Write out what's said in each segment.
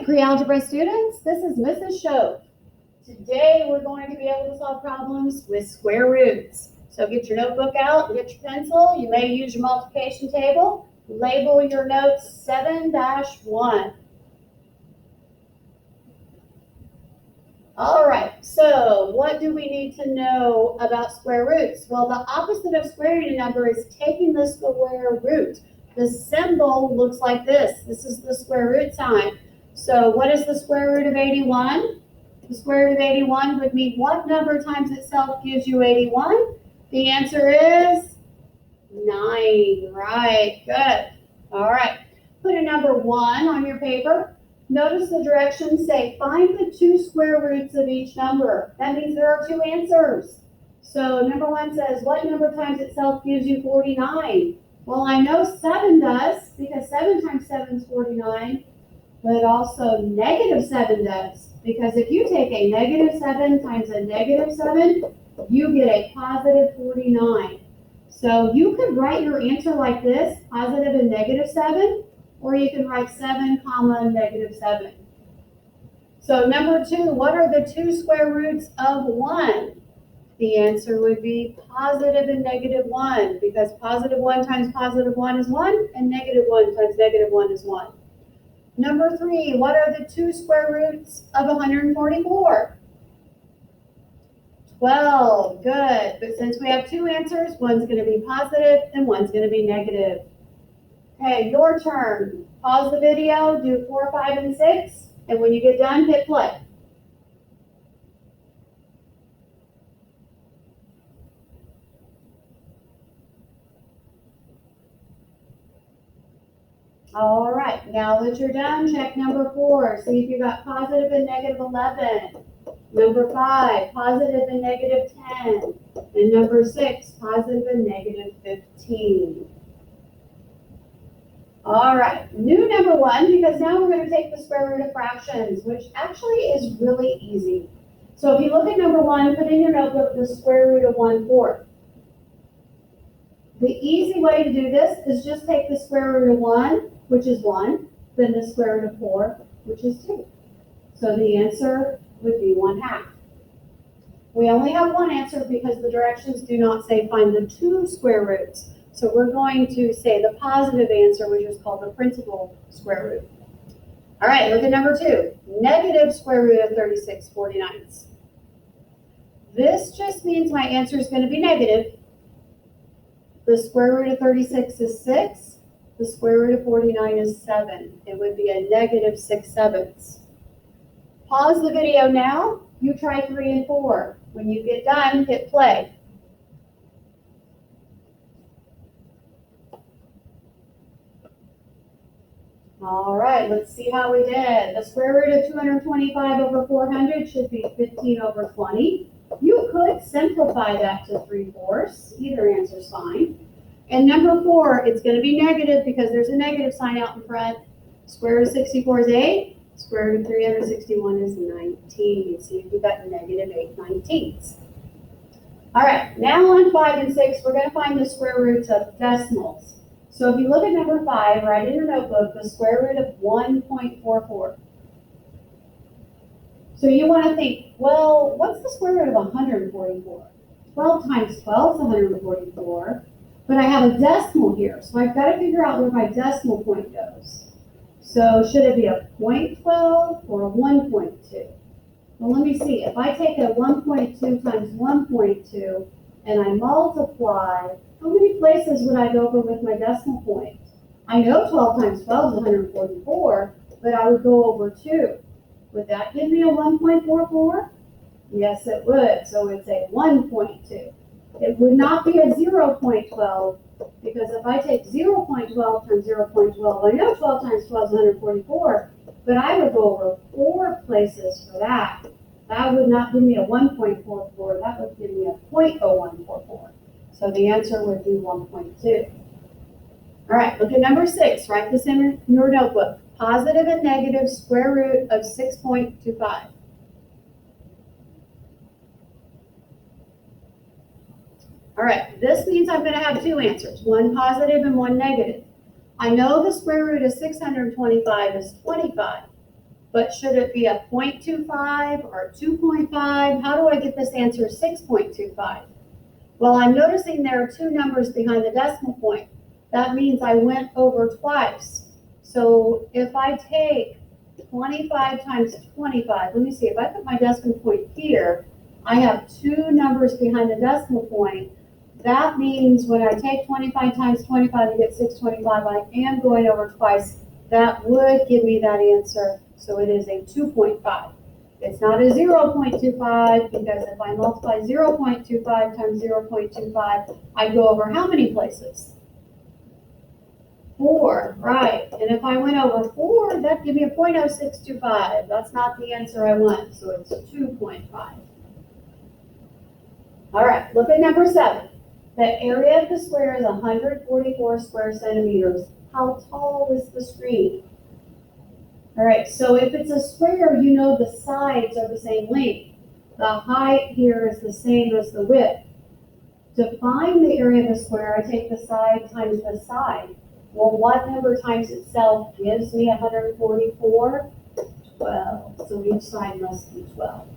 pre-algebra students, this is Mrs. Shove. Today we're going to be able to solve problems with square roots. So get your notebook out, get your pencil. You may use your multiplication table. Label your notes 7-1. All right, so what do we need to know about square roots? Well, the opposite of squaring a number is taking the square root. The symbol looks like this. This is the square root sign. So what is the square root of 81? The square root of 81 would mean what number times itself gives you 81? The answer is 9. Right, good. All right, put a number 1 on your paper. Notice the directions say find the 2 square roots of each number. That means there are 2 answers. So number 1 says what number times itself gives you 49? Well, I know 7 does because 7 times 7 is 49, but also negative 7 does because if you take a negative 7 times a negative 7, you get a positive 49. So you could write your answer like this, positive and negative 7, or you can write 7, negative 7. So number 2, what are the 2 square roots of 1? The answer would be positive and negative 1, because positive 1 times positive 1 is 1, and negative 1 times negative 1 is 1. Number 3, what are the 2 square roots of 144? 12, good. But since we have 2 answers, one's going to be positive and one's going to be negative. Okay, your turn. Pause the video, do 4, 5, and 6, and when you get done, hit play. All right, now that you're done, check number 4. See if you got positive and negative 11. Number 5, positive and negative 10. And number 6, positive and negative 15. All right, new number 1, because now we're going to take the square root of fractions, which actually is really easy. So if you look at number 1, put in your notebook the square root of 1/4. The easy way to do this is just take the square root of 1, which is 1, then the square root of 4, which is 2. So the answer would be 1/2. We only have one answer because the directions do not say find the 2 square roots. So we're going to say the positive answer, which is called the principal square root. All right, look at number 2, negative square root of 36/49. This just means my answer is going to be negative. The square root of 36 is 6. The square root of 49 is 7. It would be a negative 6/7. Pause the video now. You try 3 and 4. When you get done, hit play. All right, let's see how we did. The square root of 225 over 400 should be 15 over 20. You could simplify that to 3/4. Either answer is fine. And number 4, it's going to be negative because there's a negative sign out in front. Square root of 64 is 8. Square root of 361 is 19. So you've got negative 8/19. All right, now on 5 and 6, we're going to find the square roots of decimals. So if you look at number 5, write in your notebook the square root of 1.44. So you want to think, well, what's the square root of 144? 12 times 12 is 144, but I have a decimal here, so I've got to figure out where my decimal point goes. So should it be a 0.12 or a 1.2? Well, let me see. If I take a 1.2 times 1.2 and I multiply, how many places would I go over with my decimal point? I know 12 times 12 is 144, but I would go over 2. Would that give me a 1.44? Yes, it would. So it's a 1.2. It would not be a 0.12 because if I take 0.12 times 0.12, I know 12 times 12 is 144, but I would go over 4 places for that. That would not give me a 1.44. That would give me a 0.0144. So the answer would be 1.2. All right, look at number 6. Write this in your notebook. Positive and negative square root of 6.25. All right, this means I'm going to have 2 answers, one positive and one negative. I know the square root of 625 is 25. But should it be a 0.25 or 2.5? How do I get this answer 6.25? Well, I'm noticing there are two numbers behind the decimal point. That means I went over twice. So if I take 25 times 25, let me see, if I put my decimal point here, I have two numbers behind the decimal point. That means when I take 25 times 25 and get 625, I am going over twice. That would give me that answer. So it is a 2.5. It's not a 0.25 because if I multiply 0.25 times 0.25, I go over how many places? 4, right. And if I went over 4, that'd give me a 0.0625. That's not the answer I want, so it's 2.5. All right, look at number 7. The area of the square is 144 square centimeters. How tall is the screen? All right, so if it's a square, you know the sides are the same length. The height here is the same as the width. To find the area of the square, I take the side times the side. Well, what number times itself gives me 144? 12. So each side must be 12.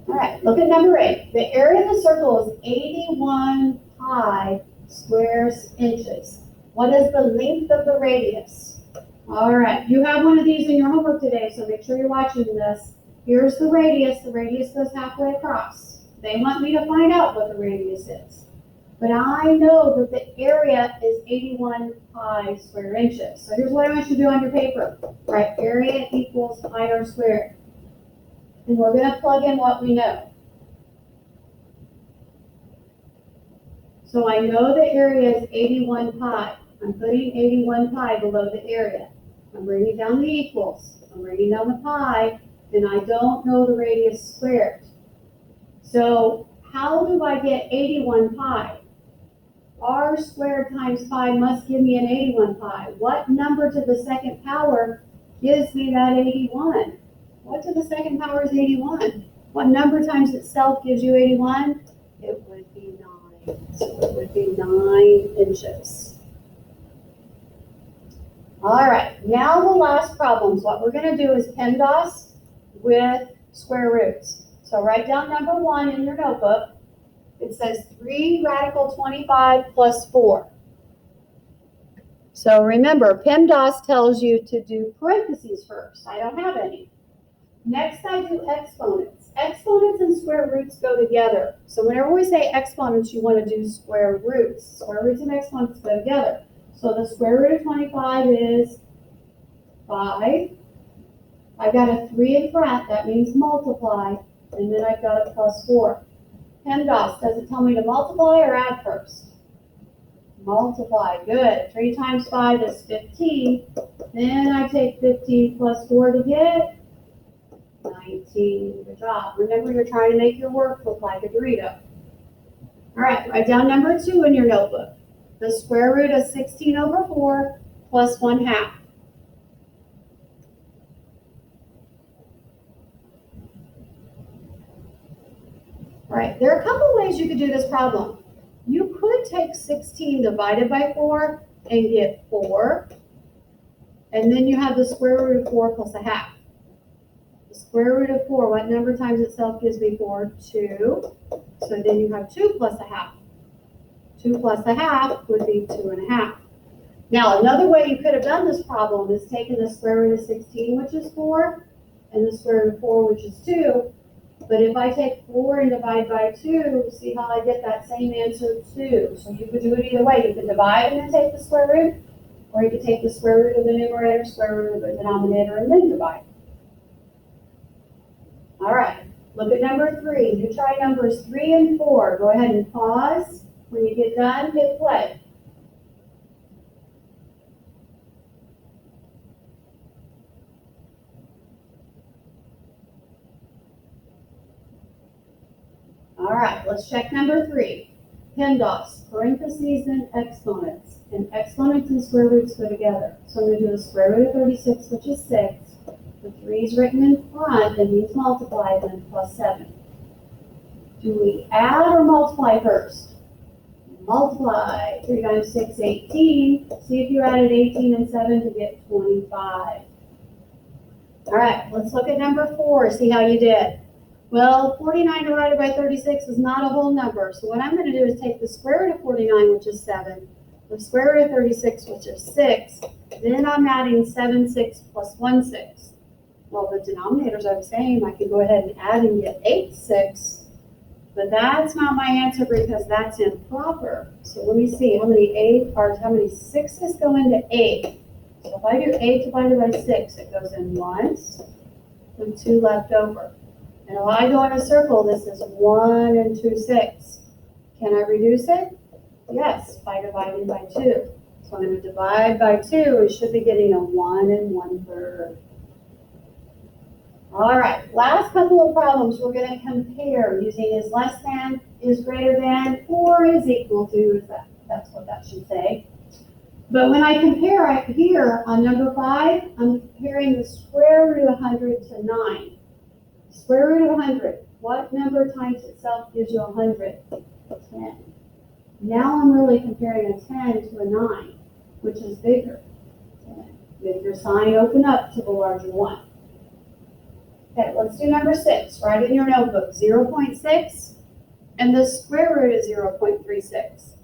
All right, look at number 8. The area of the circle is 81 pi square inches. What is the length of the radius? All right, you have one of these in your homework today, so make sure you're watching this. Here's the radius. The radius goes halfway across. They want me to find out what the radius is. But I know that the area is 81 pi square inches. So here's what I want you to do on your paper. Write area equals pi r squared. And we're going to plug in what we know. So I know the area is 81 pi. I'm putting 81 pi below the area. I'm bringing down the equals. I'm bringing down the pi, and I don't know the radius squared. So how do I get 81 pi? R squared times pi must give me an 81 pi. What number to the second power gives me that 81? What to the second power is 81? What number times itself gives you 81? It would be 9. So it would be 9 inches. All right, now the last problems. What we're going to do is PEMDAS with square roots. So write down number 1 in your notebook. It says 3 radical 25 plus 4. So remember, PEMDAS tells you to do parentheses first. I don't have any. Next, I do exponents. Exponents and square roots go together. So whenever we say exponents, you want to do square roots. Square roots and exponents go together. So the square root of 25 is 5. I've got a 3 in front. That means multiply. And then I've got a plus 4. PEMDAS, does it tell me to multiply or add first? Multiply, good. 3 times 5 is 15. Then I take 15 plus 4 to get 19. Good job. Remember, you're trying to make your work look like a Dorito. All right, write down number 2 in your notebook. The square root of 16 over 4 plus 1/2. All right, there are a couple ways you could do this problem. You could take 16 divided by 4 and get 4. And then you have the square root of 4 plus 1/2. The square root of 4, what number times itself gives me 4? 2. So then you have 2 plus 1/2. 2 plus 1/2 would be 2.5. Now, another way you could have done this problem is taken the square root of 16, which is 4, and the square root of 4, which is 2. But if I take 4 and divide by 2, see how I get that same answer 2. So you could do it either way. You could divide and then take the square root, or you could take the square root of the numerator, square root of the denominator, and then divide. All right, look at number 3. You try numbers 3 and 4. Go ahead and pause. When you get done, hit play. All right, let's check number 3. PEMDAS, parentheses and exponents. And exponents and square roots go together. So I'm going to do the square root of 36, which is 6. The 3 is written in front, and means multiply, then plus 7. Do we add or multiply first? Multiply. 3 times 6, 18. See if you added 18 and 7 to get 25. All right, let's look at number 4, see how you did. Well, 49 divided by 36 is not a whole number. So what I'm going to do is take the square root of 49, which is 7, the square root of 36, which is 6, then I'm adding 7, 6 plus 1, 6. Well, the denominators are the same. I can go ahead and add and get 8, 6. But that's not my answer because that's improper. So let me see how many 6's go into 8. So if I do 8 divided by 6, it goes in once with 2 left over. And if I go in a circle, this is 1 and 2, 6. Can I reduce it? Yes, by dividing by 2. So I'm going to divide by 2. We should be getting a 1 and 1/3. All right, last couple of problems we're going to compare using is less than, is greater than, or is equal to. That's what that should say. But when I compare right here on number 5, I'm comparing the square root of 100 to 9. Square root of 100. What number times itself gives you 100? 10. Now I'm really comparing a 10 to a 9, which is bigger. 10. Make your sign open up to the larger one. Okay, let's do number 6. Write in your notebook 0.6 and the square root is 0.36.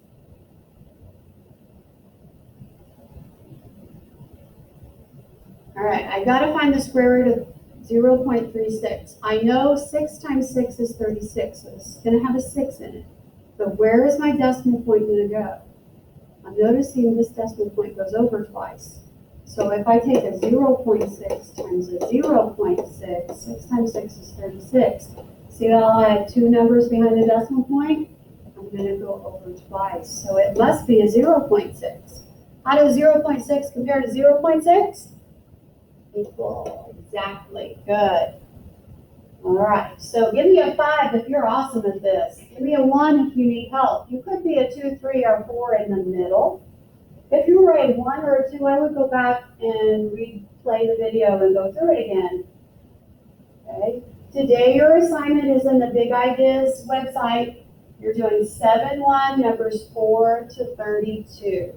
All right, I got to find the square root of 0.36. I know 6 times 6 is 36, so this is going to have a 6 in it. But where is my decimal point going to go? I'm noticing this decimal point goes over twice. So if I take a 0.6 times a 0.6, 6 times 6 is 36. See how I have 2 numbers behind the decimal point? I'm going to go over twice. So it must be a 0.6. How does 0.6 compare to 0.6? Equal. Exactly. Good. All right. So give me a 5 if you're awesome at this. Give me a 1 if you need help. You could be a 2, 3, or 4 in the middle. If you were a 1 or a 2, I would go back and replay the video and go through it again. Okay. Today your assignment is in the Big Ideas website. You're doing 7-1, numbers 4 to 32.